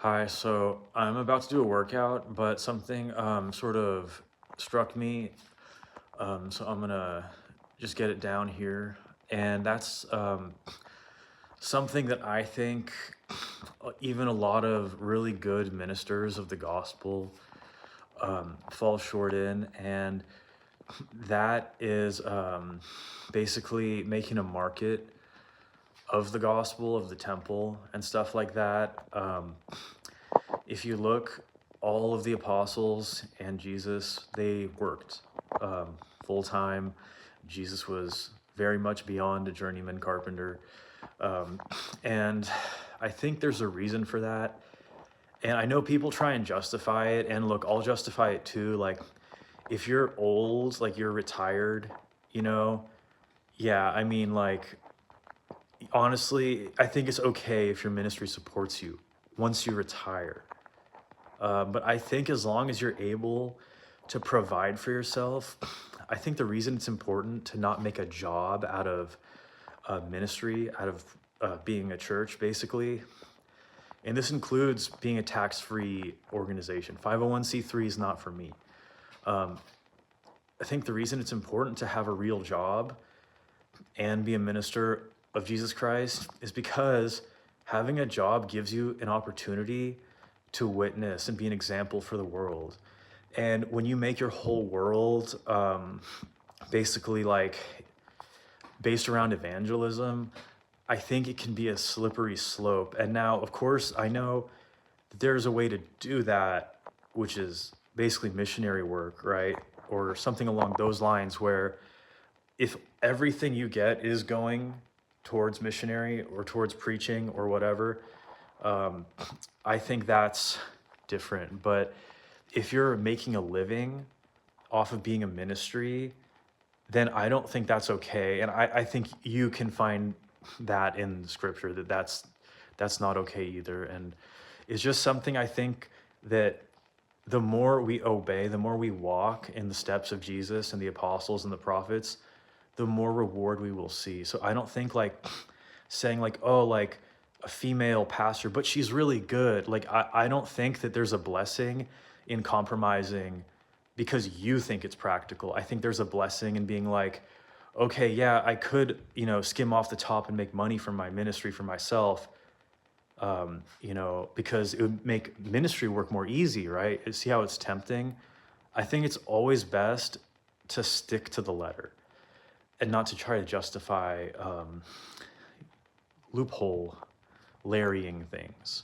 Hi, so I'm about to do a workout, but something sort of struck me. So I'm gonna just get it down here. And that's something that I think even a lot of really good ministers of the gospel fall short in. And that is basically making a market of the gospel, of the temple, and stuff like that. If you look, all of the apostles and Jesus, they worked full time. Jesus was very much beyond a journeyman carpenter. Um, and I think there's a reason for that. And I know people try and justify it. And look, I'll justify it too. Like, if you're old, like you're retired, you know, yeah, I mean, like, honestly, I think it's okay if your ministry supports you once you retire. But I think as long as you're able to provide for yourself, I think the reason it's important to not make a job out of ministry, out of being a church, basically, and this includes being a tax-free organization. 501(c)(3 is not for me. Um, I think the reason it's important to have a real job and be a minister of Jesus Christ is because having a job gives you an opportunity to witness and be an example for the world. And when you make your whole world basically like based around evangelism, I think it can be a slippery slope. And now, of course, I know that there's a way to do that, which is basically missionary work, right? Or something along those lines, where if everything you get is going towards missionary or towards preaching or whatever, um, I think that's different. But if you're making a living off of being a ministry, then I don't think that's okay. And I think you can find that in scripture that that's not okay either. And it's just something I think that the more we obey, the more we walk in the steps of Jesus and the apostles and the prophets, the more reward we will see. So I don't think like saying like, oh, like a female pastor, but she's really good. Like I don't think that there's a blessing in compromising because you think it's practical. I think there's a blessing in being like, okay, yeah, I could, skim off the top and make money from my ministry for myself, because it would make ministry work more easy, right? See how it's tempting? I think it's always best to stick to the letter and not to try to justify loophole larrying things.